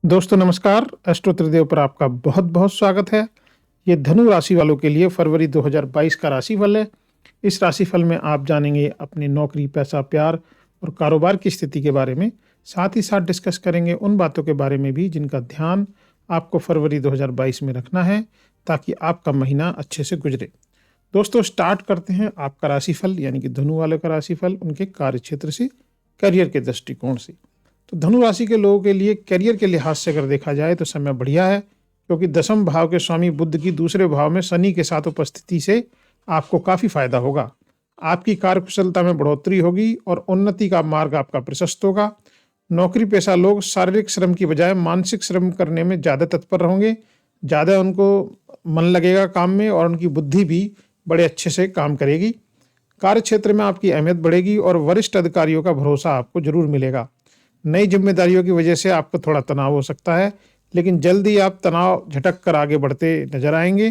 दोस्तों नमस्कार। एस्ट्रो त्रिदेव पर आपका बहुत बहुत स्वागत है। ये धनु राशि वालों के लिए फरवरी 2022 का राशिफल है। इस राशिफल में आप जानेंगे अपनी नौकरी, पैसा, प्यार और कारोबार की स्थिति के बारे में। साथ ही साथ डिस्कस करेंगे उन बातों के बारे में भी जिनका ध्यान आपको फरवरी 2022 में रखना है ताकि आपका महीना अच्छे से गुजरे। दोस्तों स्टार्ट करते हैं आपका राशिफल यानी कि धनु वालों का राशिफल उनके कार्य क्षेत्र से, करियर के दृष्टिकोण से। तो धनु राशि के लोगों के लिए करियर के लिहाज से अगर देखा जाए तो समय बढ़िया है, क्योंकि दसम भाव के स्वामी बुध की दूसरे भाव में शनि के साथ उपस्थिति से आपको काफ़ी फायदा होगा। आपकी कार्यकुशलता में बढ़ोतरी होगी और उन्नति का मार्ग आपका प्रशस्त होगा। नौकरी पेशा लोग शारीरिक श्रम की बजाय मानसिक श्रम करने में ज़्यादा तत्पर रहेंगे। ज़्यादा उनको मन लगेगा काम में और उनकी बुद्धि भी बड़े अच्छे से काम करेगी। कार्य क्षेत्र में आपकी अहमियत बढ़ेगी और वरिष्ठ अधिकारियों का भरोसा आपको जरूर मिलेगा। नई जिम्मेदारियों की वजह से आपको थोड़ा तनाव हो सकता है, लेकिन जल्दी आप तनाव झटक कर आगे बढ़ते नजर आएंगे,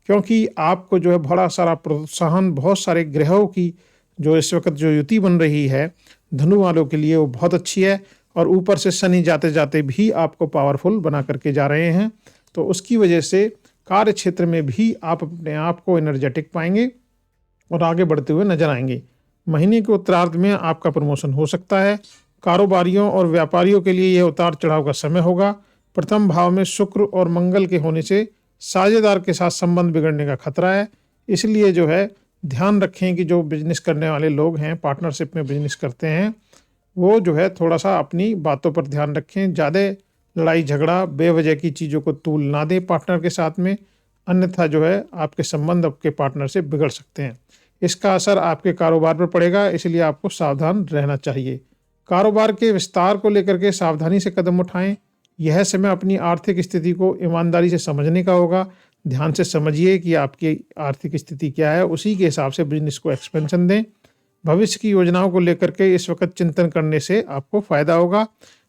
क्योंकि आपको जो है बड़ा सारा प्रोत्साहन, बहुत सारे ग्रहों की जो इस वक्त जो युति बन रही है धनु वालों के लिए वो बहुत अच्छी है। और ऊपर से शनि जाते जाते भी आपको पावरफुल बना करके जा रहे हैं, तो उसकी वजह से कार्य क्षेत्र में भी आप अपने आप को एनर्जेटिक पाएंगे और आगे बढ़ते हुए नजर आएंगे। महीने के उत्तरार्ध में आपका प्रमोशन हो सकता है। कारोबारियों और व्यापारियों के लिए यह उतार चढ़ाव का समय होगा। प्रथम भाव में शुक्र और मंगल के होने से साझेदार के साथ संबंध बिगड़ने का खतरा है। इसलिए जो है ध्यान रखें कि जो बिजनेस करने वाले लोग हैं, पार्टनरशिप में बिजनेस करते हैं, वो जो है थोड़ा सा अपनी बातों पर ध्यान रखें। ज़्यादा लड़ाई झगड़ा, बेवजह की चीज़ों को तूल ना दें पार्टनर के साथ में, अन्यथा जो है आपके संबंध आपके पार्टनर से बिगड़ सकते हैं। इसका असर आपके कारोबार पर पड़ेगा, इसलिए आपको सावधान रहना चाहिए। कारोबार के विस्तार को लेकर के सावधानी से कदम उठाएं। यह समय अपनी आर्थिक स्थिति को ईमानदारी से समझने का होगा। ध्यान से समझिए कि आपकी आर्थिक स्थिति क्या है, उसी के हिसाब से बिजनेस को एक्सपेंशन दें। भविष्य की योजनाओं को लेकर के इस वक्त चिंतन करने से आपको फायदा होगा।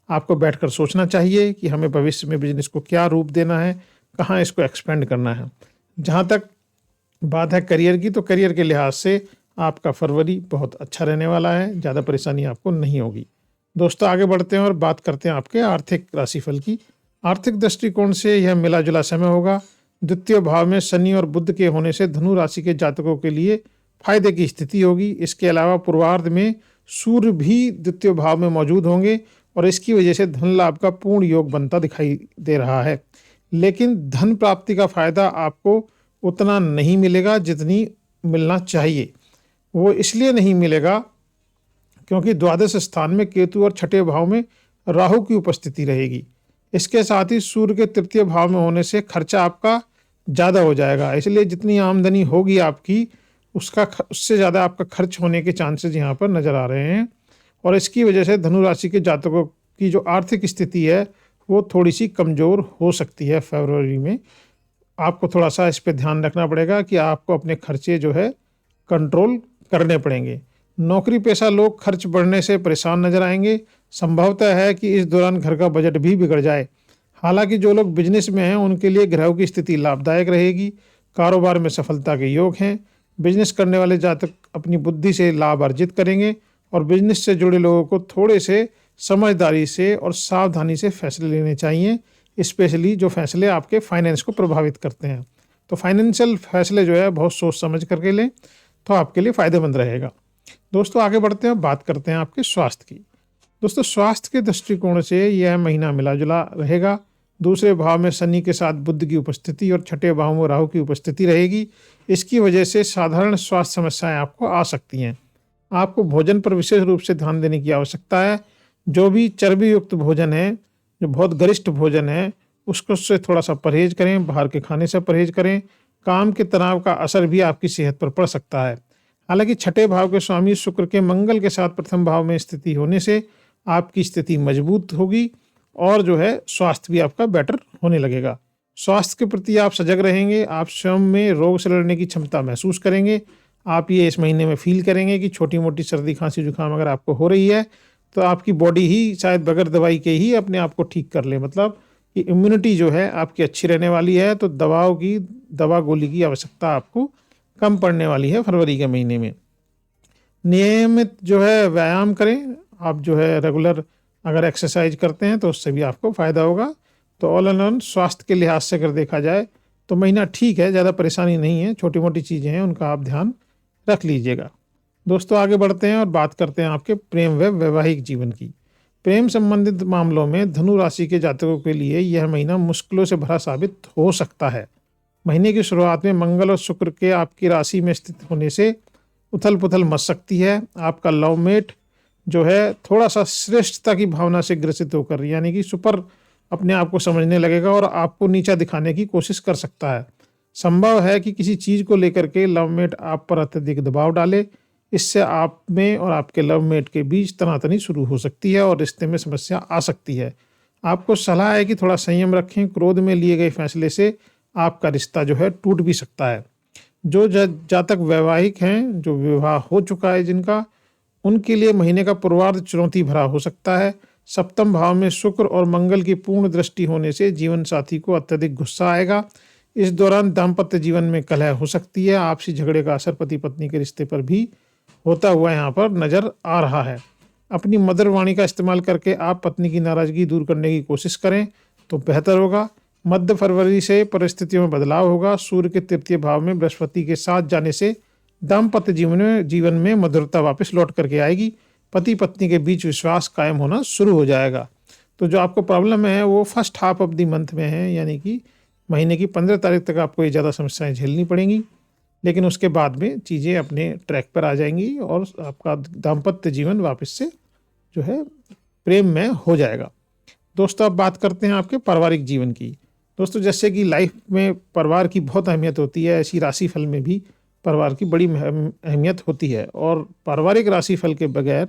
आपको बैठकर सोचना चाहिए कि हमें भविष्य में बिजनेस को क्या रूप देना है, कहाँ इसको एक्सपेंड करना है। जहाँ तक बात है करियर की, तो करियर के लिहाज से आपका फरवरी बहुत अच्छा रहने वाला है, ज़्यादा परेशानी आपको नहीं होगी। दोस्तों आगे बढ़ते हैं और बात करते हैं आपके आर्थिक राशिफल की। आर्थिक दृष्टिकोण से यह मिला जुला समय होगा। द्वितीय भाव में शनि और बुध के होने से धनु राशि के जातकों के लिए फायदे की स्थिति होगी। इसके अलावा पूर्वार्ध में सूर्य भी द्वितीय भाव में मौजूद होंगे और इसकी वजह से धन लाभ का पूर्ण योग बनता दिखाई दे रहा है। लेकिन धन प्राप्ति का फायदा आपको उतना नहीं मिलेगा जितनी मिलना चाहिए। वो इसलिए नहीं मिलेगा क्योंकि द्वादश स्थान में केतु और छठे भाव में राहु की उपस्थिति रहेगी। इसके साथ ही सूर्य के तृतीय भाव में होने से खर्चा आपका ज़्यादा हो जाएगा। इसलिए जितनी आमदनी होगी आपकी, उससे ज़्यादा आपका खर्च होने के चांसेस यहाँ पर नज़र आ रहे हैं। और इसकी वजह से धनु राशि के जातकों की जो आर्थिक स्थिति है वो थोड़ी सी कमज़ोर हो सकती है फरवरी में। आपको थोड़ा सा इस पर ध्यान रखना पड़ेगा कि आपको अपने खर्चे जो है कंट्रोल करने पड़ेंगे। नौकरी पेशा लोग खर्च बढ़ने से परेशान नजर आएंगे। संभवतः है कि इस दौरान घर का बजट भी बिगड़ जाए। हालांकि जो लोग बिजनेस में हैं उनके लिए ग्रहों की स्थिति लाभदायक रहेगी। कारोबार में सफलता के योग हैं। बिजनेस करने वाले जातक अपनी बुद्धि से लाभ अर्जित करेंगे और बिजनेस से जुड़े लोगों को थोड़े से समझदारी से और सावधानी से फैसले लेने चाहिए, स्पेशली जो फैसले आपके फाइनेंस को प्रभावित करते हैं। तो फाइनेंशियल फैसले जो है बहुत सोच समझ करके लें तो आपके लिए फ़ायदेमंद रहेगा। दोस्तों आगे बढ़ते हैं, बात करते हैं आपके स्वास्थ्य की। दोस्तों स्वास्थ्य के दृष्टिकोण से यह महीना मिला जुला रहेगा। दूसरे भाव में शनि के साथ बुध की उपस्थिति और छठे भाव में राहु की उपस्थिति रहेगी। इसकी वजह से साधारण स्वास्थ्य समस्याएं आपको आ सकती हैं। आपको भोजन पर विशेष रूप से ध्यान देने की आवश्यकता है। जो भी चर्बी युक्त भोजन है, जो बहुत गरिष्ठ भोजन है, उसको से थोड़ा सा परहेज करें। बाहर के खाने से परहेज करें। काम के तनाव का असर भी आपकी सेहत पर पड़ सकता है। हालांकि छठे भाव के स्वामी शुक्र के मंगल के साथ प्रथम भाव में स्थिति होने से आपकी स्थिति मजबूत होगी और जो है स्वास्थ्य भी आपका बेटर होने लगेगा। स्वास्थ्य के प्रति आप सजग रहेंगे। आप स्वयं में रोग से लड़ने की क्षमता महसूस करेंगे। आप ये इस महीने में फील करेंगे कि छोटी मोटी सर्दी खांसी जुकाम अगर आपको हो रही है तो आपकी बॉडी ही शायद बगैर दवाई के ही अपने आप को ठीक कर ले। मतलब कि इम्यूनिटी जो है आपकी अच्छी रहने वाली है, तो दवा गोली की आवश्यकता आपको कम पड़ने वाली है फरवरी के महीने में। नियमित जो है व्यायाम करें। आप जो है रेगुलर अगर एक्सरसाइज करते हैं तो उससे भी आपको फ़ायदा होगा। तो ऑल एंड ऑल स्वास्थ्य के लिहाज से अगर देखा जाए तो महीना ठीक है, ज़्यादा परेशानी नहीं है, छोटी मोटी चीज़ें हैं उनका आप ध्यान रख लीजिएगा। दोस्तों आगे बढ़ते हैं और बात करते हैं आपके प्रेम व वैवाहिक जीवन की। प्रेम संबंधित मामलों में धनु राशि के जातकों के लिए यह महीना मुश्किलों से भरा साबित हो सकता है। महीने की शुरुआत में मंगल और शुक्र के आपकी राशि में स्थित होने से उथल पुथल मच सकती है। आपका लवमेट जो है थोड़ा सा श्रेष्ठता की भावना से ग्रसित होकर यानी कि सुपर अपने आप को समझने लगेगा और आपको नीचा दिखाने की कोशिश कर सकता है। संभव है कि किसी चीज़ को लेकर के लवमेट आप पर अत्यधिक दबाव डाले। इससे आप में और आपके लवमेट के बीच तनातनी शुरू हो सकती है और रिश्ते में समस्या आ सकती है। आपको सलाह है कि थोड़ा संयम रखें। क्रोध में लिए गए फैसले से आपका रिश्ता जो है टूट भी सकता है। जो जातक वैवाहिक हैं, जो विवाह हो चुका है जिनका, उनके लिए महीने का पूर्वार्ध चुनौती भरा हो सकता है। सप्तम भाव में शुक्र और मंगल की पूर्ण दृष्टि होने से जीवन साथी को अत्यधिक गुस्सा आएगा। इस दौरान दाम्पत्य जीवन में कलह हो सकती है। आपसी झगड़े का असर पति पत्नी के रिश्ते पर भी होता हुआ यहाँ पर नजर आ रहा है। अपनी मधुर वाणी का इस्तेमाल करके आप पत्नी की नाराजगी दूर करने की कोशिश करें तो बेहतर होगा। मध्य फरवरी से परिस्थितियों में बदलाव होगा। सूर्य के तृतीय भाव में बृहस्पति के साथ जाने से दाम्पत्य जीवन में मधुरता वापस लौट करके आएगी। पति पत्नी के बीच विश्वास कायम होना शुरू हो जाएगा। तो जो आपको प्रॉब्लम है वो first half of the month में है, यानी कि महीने की 15 तारीख तक आपको ये ज़्यादा समस्याएं झेलनी पड़ेंगी, लेकिन उसके बाद में चीज़ें अपने ट्रैक पर आ जाएंगी और आपका दाम्पत्य जीवन वापस से जो है प्रेम में हो जाएगा। दोस्तों अब बात करते हैं आपके पारिवारिक जीवन की। दोस्तों जैसे कि लाइफ में परिवार की बहुत अहमियत होती है, ऐसी राशिफल में भी परिवार की बड़ी अहमियत होती है और पारिवारिक राशिफल के बगैर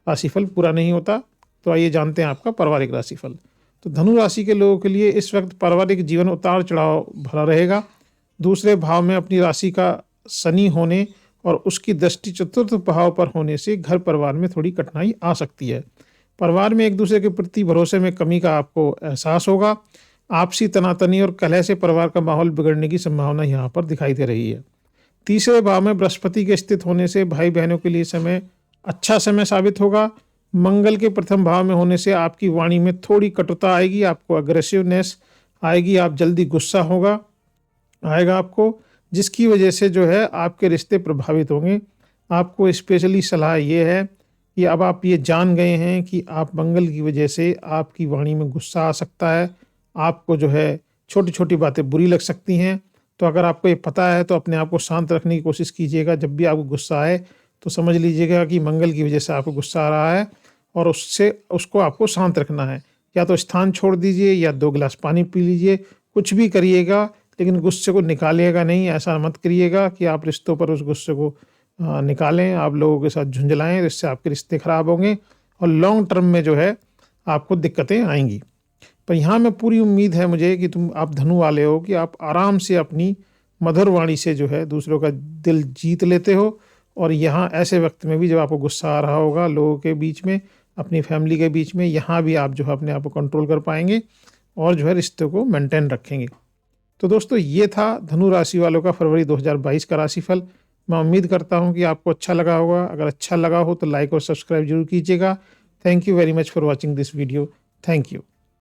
राशिफल पूरा नहीं होता। तो आइए जानते हैं आपका पारिवारिक राशिफल। तो धनु राशि के लोगों के लिए इस वक्त पारिवारिक जीवन उतार चढ़ाव भरा रहेगा। दूसरे भाव में अपनी राशि का शनि होने और उसकी दृष्टि चतुर्थ भाव पर होने से घर परिवार में थोड़ी कठिनाई आ सकती है। परिवार में एक दूसरे के प्रति भरोसे में कमी का आपको एहसास होगा। आपसी तनातनी और कलह से परिवार का माहौल बिगड़ने की संभावना यहाँ पर दिखाई दे रही है। तीसरे भाव में बृहस्पति के स्थित होने से भाई बहनों के लिए समय अच्छा समय साबित होगा। मंगल के प्रथम भाव में होने से आपकी वाणी में थोड़ी कटुता आएगी, आपको अग्रेसिवनेस आएगी, आप जल्दी गुस्सा आएगा आपको, जिसकी वजह से जो है आपके रिश्ते प्रभावित होंगे। आपको स्पेशली सलाह ये है कि अब आप ये जान गए हैं कि आप मंगल की वजह से आपकी वाणी में गुस्सा आ सकता है, आपको जो है छोटी छोटी बातें बुरी लग सकती हैं। तो अगर आपको ये पता है तो अपने आप को शांत रखने की कोशिश कीजिएगा। जब भी आपको गुस्सा आए तो समझ लीजिएगा कि मंगल की वजह से आपको गुस्सा आ रहा है और उसको आपको शांत रखना है। या तो स्थान छोड़ दीजिए या 2 गिलास पानी पी लीजिए, कुछ भी करिएगा, लेकिन गुस्से को निकालिएगा नहीं। ऐसा मत करिएगा कि आप रिश्तों पर उस गुस्से को निकालें, आप लोगों के साथ झुंझलाएं, इससे आपके रिश्ते खराब होंगे और लॉन्ग टर्म में जो है आपको दिक्कतें आएंगी। पर यहाँ में पूरी उम्मीद है मुझे कि आप धनु वाले हो कि आप आराम से अपनी मधुर वाणी से जो है दूसरों का दिल जीत लेते हो। और यहाँ ऐसे वक्त में भी जब आपको गुस्सा आ रहा होगा लोगों के बीच में, अपनी फैमिली के बीच में, यहाँ भी आप जो है अपने आप को कंट्रोल कर पाएंगे और जो है रिश्ते को मेंटेन रखेंगे। तो दोस्तों ये था धनु राशि वालों का फरवरी 2022 का राशिफल। मैं उम्मीद करता हूँ कि आपको अच्छा लगा होगा। अगर अच्छा लगा हो तो लाइक और सब्सक्राइब जरूर कीजिएगा। Thank you very much for watching this video. Thank you.